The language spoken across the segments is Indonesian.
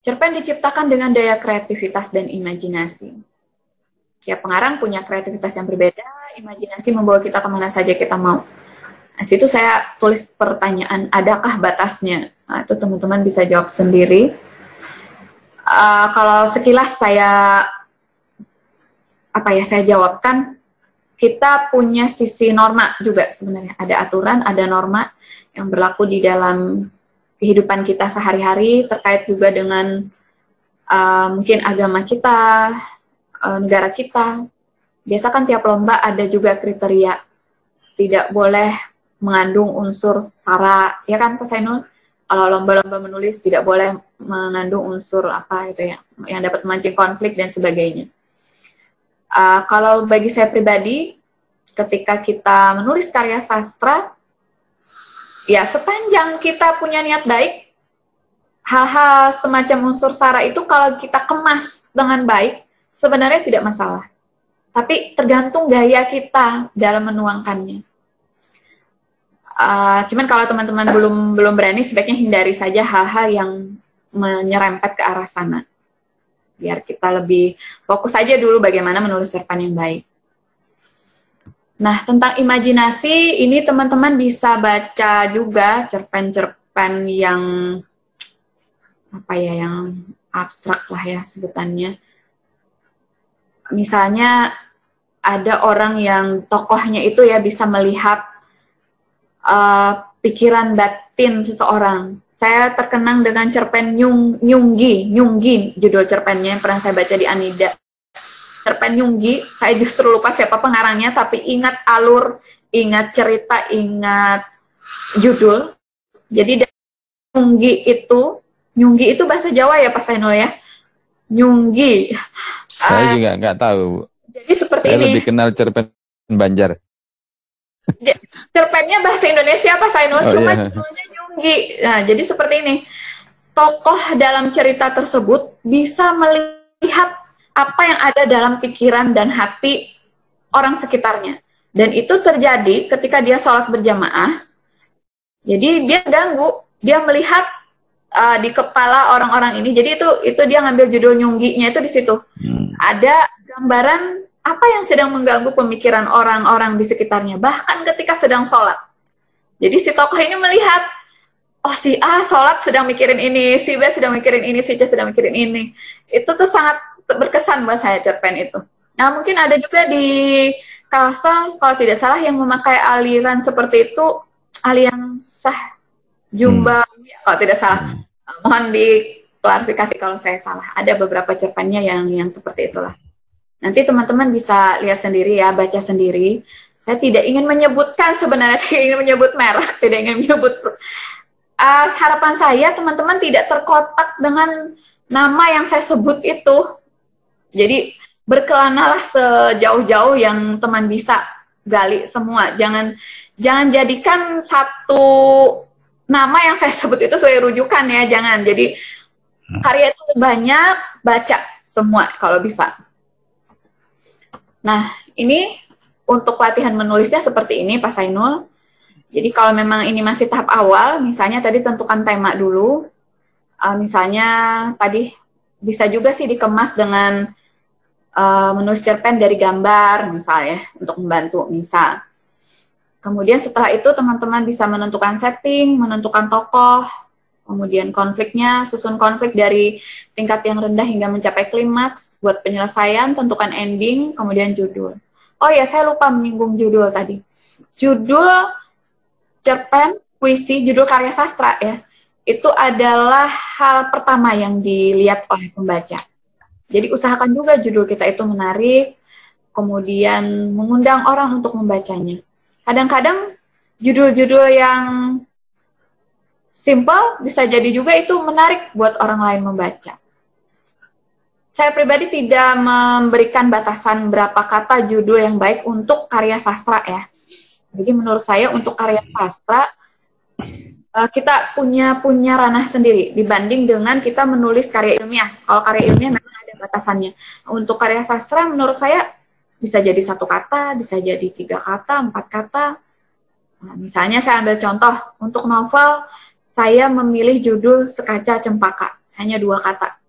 Cerpen diciptakan dengan daya kreativitas dan imajinasi. Tiap pengarang punya kreativitas yang berbeda, imajinasi membawa kita kemana saja kita mau. Nah, situ saya tulis pertanyaan, adakah batasnya? Nah, itu teman-teman bisa jawab sendiri. Kalau sekilas saya jawabkan, kita punya sisi norma juga sebenarnya. Ada aturan, ada norma yang berlaku di dalam kehidupan kita sehari-hari, terkait juga dengan mungkin agama kita, negara kita. Biasa kan tiap lomba ada juga kriteria, tidak boleh mengandung unsur sara, ya kan Pak Sainul? Kalau lomba-lomba menulis tidak boleh mengandung unsur apa itu ya, yang dapat memancing konflik dan sebagainya. Kalau bagi saya pribadi, ketika kita menulis karya sastra, ya sepanjang kita punya niat baik, hal-hal semacam unsur sara itu kalau kita kemas dengan baik, sebenarnya tidak masalah. Tapi tergantung gaya kita dalam menuangkannya. Cuman kalau teman-teman belum berani, sebaiknya hindari saja hal-hal yang menyerempet ke arah sana. Biar kita lebih fokus saja dulu bagaimana menulis cerpen yang baik. Nah, tentang imajinasi, ini teman-teman bisa baca juga cerpen-cerpen yang yang abstrak lah ya sebutannya. Misalnya ada orang yang tokohnya itu ya bisa melihat pikiran batin seseorang. Saya terkenang dengan cerpen Nyunggi judul cerpennya yang pernah saya baca di Anida. Cerpen Nyunggi, saya justru lupa siapa pengarangnya, tapi ingat alur, ingat cerita, ingat judul. Jadi Nyunggi itu bahasa Jawa ya Pak Sainul ya? Nyunggi. Saya juga nggak tahu. Jadi seperti saya ini. Lebih kenal cerpen Banjar. Cerpennya bahasa Indonesia Pak Sainul, cuma judulnya Nyunggi. Nah, jadi seperti ini. Tokoh dalam cerita tersebut bisa melihat apa yang ada dalam pikiran dan hati orang sekitarnya. Dan itu terjadi ketika dia sholat berjamaah. Jadi dia ganggu, dia melihat di kepala orang-orang ini. Jadi itu dia ngambil judul Nyungginya itu di situ. Ada gambaran apa yang sedang mengganggu pemikiran orang-orang di sekitarnya, bahkan ketika sedang sholat. Jadi si tokoh ini melihat, oh si A sholat sedang mikirin ini, si B sedang mikirin ini, si C sedang mikirin ini. Itu tuh sangat berkesan buat saya cerpen itu. Nah mungkin ada juga di Kalsa, kalau tidak salah yang memakai aliran seperti itu, aliran sah Jumba, kalau tidak salah. Mohon diklarifikasi kalau saya salah. Ada beberapa cerpennya yang seperti itulah. Nanti teman-teman bisa lihat sendiri ya, baca sendiri. Saya tidak ingin menyebutkan sebenarnya, tidak ingin menyebut merek, tidak ingin menyebut. Harapan saya teman-teman tidak terkotak dengan nama yang saya sebut itu. Jadi berkelanalah sejauh-jauh yang teman bisa gali semua. Jangan jadikan satu nama yang saya sebut itu sebagai rujukan ya, jangan. Jadi karya itu banyak, baca semua kalau bisa. Nah, ini untuk latihan menulisnya seperti ini, Pak Sainul. Jadi kalau memang ini masih tahap awal, misalnya tadi tentukan tema dulu. Misalnya tadi bisa juga sih dikemas dengan menulis cerpen dari gambar, misalnya, untuk membantu, misal. Kemudian setelah itu teman-teman bisa menentukan setting, menentukan tokoh, kemudian konfliknya, susun konflik dari tingkat yang rendah hingga mencapai klimaks. Buat penyelesaian, tentukan ending, kemudian judul. Oh ya, saya lupa menyinggung judul tadi. Judul cerpen, puisi, judul karya sastra ya, itu adalah hal pertama yang dilihat oleh pembaca. Jadi usahakan juga judul kita itu menarik, kemudian mengundang orang untuk membacanya. Kadang-kadang judul-judul yang simple bisa jadi juga itu menarik buat orang lain membaca. Saya pribadi tidak memberikan batasan berapa kata judul yang baik untuk karya sastra ya. Jadi menurut saya untuk karya sastra kita punya ranah sendiri dibanding dengan kita menulis karya ilmiah. Kalau karya ilmiah memang ada batasannya. Untuk karya sastra menurut saya bisa jadi 1 kata, bisa jadi 3 kata, 4 kata. Nah, misalnya saya ambil contoh untuk novel, saya memilih judul Sekaca Cempaka. hanya 2 kata.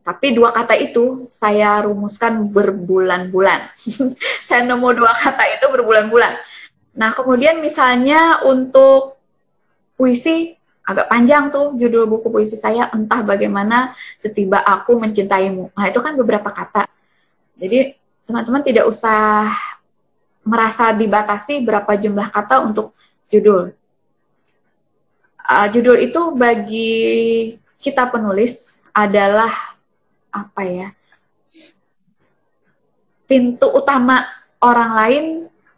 Tapi 2 kata itu saya rumuskan berbulan-bulan. Saya nemu 2 kata itu berbulan-bulan. Nah, kemudian misalnya untuk puisi, agak panjang tuh judul buku puisi saya, Entah Bagaimana Tiba-tiba Aku Mencintaimu. Nah, itu kan beberapa kata. Jadi, teman-teman tidak usah merasa dibatasi berapa jumlah kata untuk judul. Judul itu bagi kita penulis adalah apa ya? Pintu utama orang lain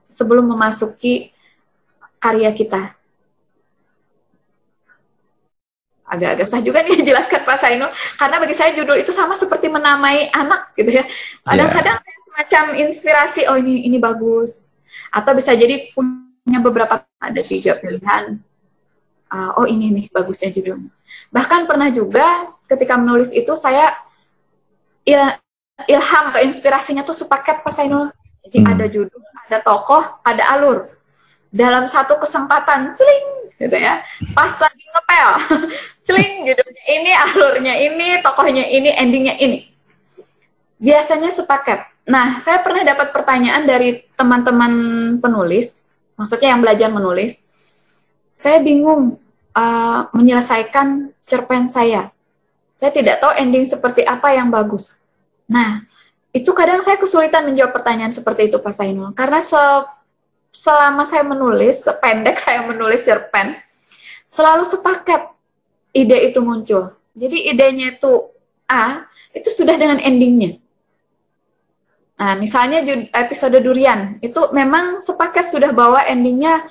sebelum memasuki karya kita. Agak-agak susah juga nih jelaskan Pak Sainul, karena bagi saya judul itu sama seperti menamai anak gitu ya. Kadang-kadang semacam inspirasi, oh ini bagus, atau bisa jadi punya beberapa, ada 3 pilihan. Oh ini nih bagusnya judulnya. Bahkan pernah juga ketika menulis itu saya ilham ke inspirasinya tuh sepaket Pak Sainul. Jadi ada judul, ada tokoh, ada alur. Dalam satu kesempatan, celing, gitu ya. Pas lagi ngepel, celing, judulnya ini, alurnya ini, tokohnya ini, endingnya ini. Biasanya sepaket. Nah, saya pernah dapat pertanyaan dari teman-teman penulis, maksudnya yang belajar menulis. Saya bingung menyelesaikan cerpen saya. Saya tidak tahu ending seperti apa yang bagus. Nah, itu kadang saya kesulitan menjawab pertanyaan seperti itu, Pak Sainul. Karena selama saya menulis, sependek saya menulis cerpen, selalu sepakat ide itu muncul. Jadi idenya itu A, itu sudah dengan endingnya. Nah, misalnya episode Durian, itu memang sepakat sudah bahwa endingnya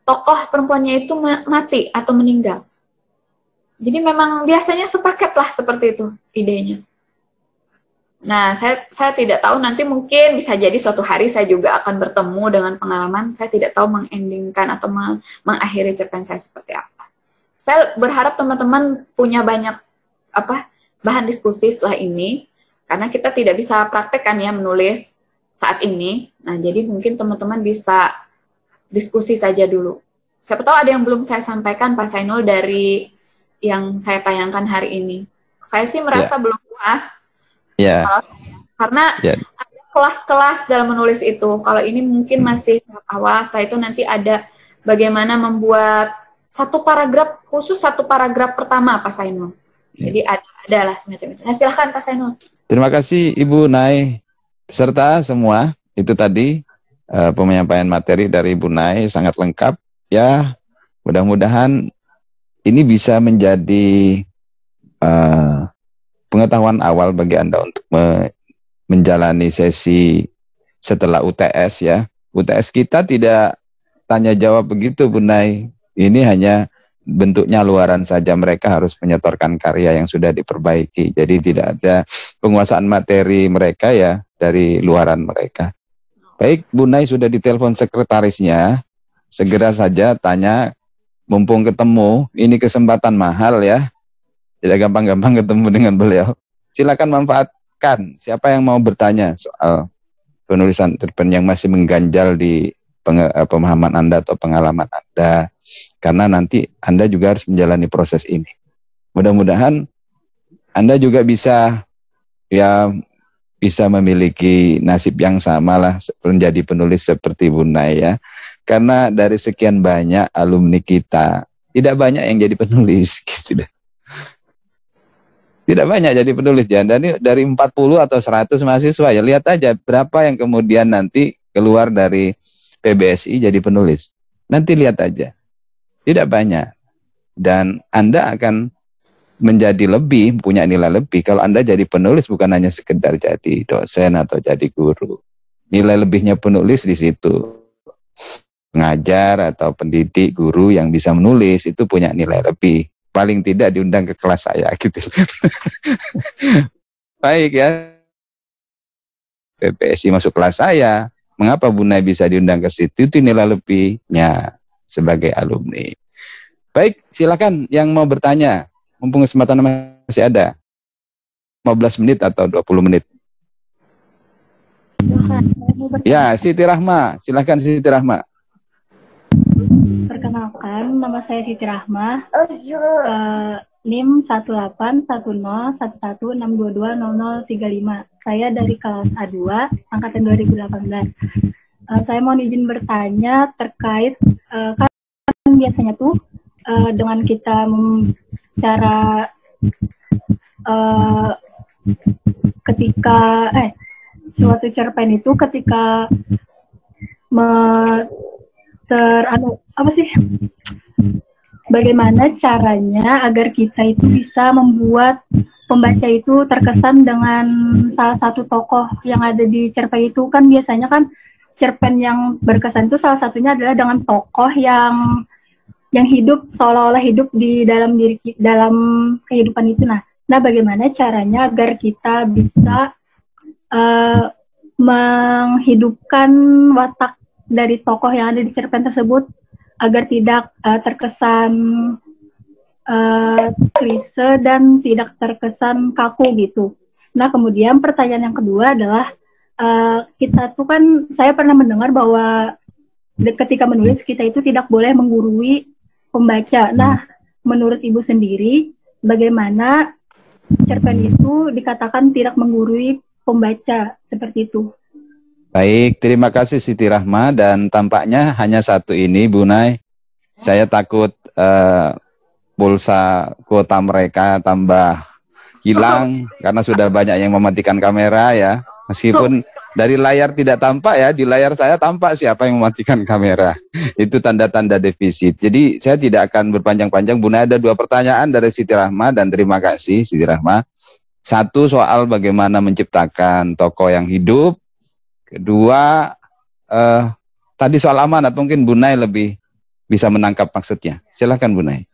tokoh perempuannya itu mati atau meninggal. Jadi memang biasanya sepaket lah seperti itu idenya. Nah, saya tidak tahu, nanti mungkin bisa jadi suatu hari saya juga akan bertemu dengan pengalaman, saya tidak tahu mengendingkan atau mengakhiri cerpen saya seperti apa. Saya berharap teman-teman punya banyak bahan diskusi setelah ini, karena kita tidak bisa praktekkan ya menulis saat ini. Nah, jadi mungkin teman-teman bisa diskusi saja dulu. Siapa tahu ada yang belum saya sampaikan, Pak Sainul, dari yang saya tayangkan hari ini. Saya sih merasa belum puas. Karena ada kelas-kelas dalam menulis itu. Kalau ini mungkin masih tahap awal, setelah itu nanti ada bagaimana membuat satu paragraf, khusus satu paragraf pertama, Pak Sainul. Jadi adalah semacam itu. Nah, silahkan Pak Sainul. Terima kasih Ibu Nay, beserta semua. Itu tadi penyampaian materi dari Ibu Nay sangat lengkap. Ya, mudah-mudahan ini bisa menjadi pengetahuan awal bagi Anda untuk menjalani sesi setelah UTS ya. UTS kita tidak tanya jawab begitu Bu Nay. Ini hanya bentuknya luaran saja, mereka harus menyetorkan karya yang sudah diperbaiki. Jadi tidak ada penguasaan materi mereka ya dari luaran mereka. Baik, Bu Nay sudah ditelepon sekretarisnya, segera saja tanya, mumpung ketemu, ini kesempatan mahal ya. Tidak gampang-gampang ketemu dengan beliau. Silakan manfaatkan. Siapa yang mau bertanya soal penulisan cerpen yang masih mengganjal di pemahaman Anda atau pengalaman Anda. Karena nanti Anda juga harus menjalani proses ini. Mudah-mudahan Anda juga bisa memiliki nasib yang sama lah menjadi penulis seperti Bu Nay ya. Karena dari sekian banyak alumni kita, tidak banyak yang jadi penulis gitu. Tidak banyak jadi penulis ya. Dan dari 40 atau 100 mahasiswa ya, lihat aja berapa yang kemudian nanti keluar dari PBSI jadi penulis. Nanti lihat aja. Tidak banyak. Dan Anda akan menjadi lebih, punya nilai lebih kalau Anda jadi penulis, bukan hanya sekedar jadi dosen atau jadi guru. Nilai lebihnya penulis di situ. Pengajar atau pendidik, guru yang bisa menulis itu punya nilai lebih. Paling tidak diundang ke kelas saya gitu. Baik ya. PPSI masuk kelas saya. Mengapa Bu Nay bisa diundang ke situ? Itu nilai lebihnya sebagai alumni. Baik, silakan yang mau bertanya. Mumpung kesempatan masih ada. 15 menit atau 20 menit. Silakan. Ya, Siti Rahma. Silakan Siti Rahma. Perkenalkan, Perkenalkan, nama saya Siti Rahmah. NIM 181011162200035. Saya dari kelas A2, angkatan 2018. Saya mau izin bertanya terkait, kan biasanya tuh dengan kita cara ketika suatu cerpen itu ketika bagaimana caranya agar kita itu bisa membuat pembaca itu terkesan dengan salah satu tokoh yang ada di cerpen itu. Kan biasanya kan cerpen yang berkesan itu salah satunya adalah dengan tokoh yang hidup seolah-olah hidup di dalam kehidupan itu. Nah, bagaimana caranya agar kita bisa menghidupkan watak dari tokoh yang ada di cerpen tersebut agar tidak terkesan klise dan tidak terkesan kaku gitu. Nah, kemudian pertanyaan yang kedua adalah kita tuh kan, saya pernah mendengar bahwa ketika menulis kita itu tidak boleh menggurui pembaca. Nah, menurut Ibu sendiri, bagaimana cerpen itu dikatakan tidak menggurui pembaca seperti itu? Baik, terima kasih Siti Rahma, dan tampaknya hanya satu ini Bu Nay. Saya takut pulsa kuota mereka tambah hilang karena sudah banyak yang mematikan kamera ya. Meskipun dari layar tidak tampak ya, di layar saya tampak siapa yang mematikan kamera. Itu tanda-tanda defisit. Jadi saya tidak akan berpanjang-panjang. Bu Nay, ada 2 pertanyaan dari Siti Rahma, dan terima kasih Siti Rahma. Satu, soal bagaimana menciptakan tokoh yang hidup. Kedua, tadi soal amanat, mungkin Bu Nay lebih bisa menangkap maksudnya. Silahkan Bu Nay.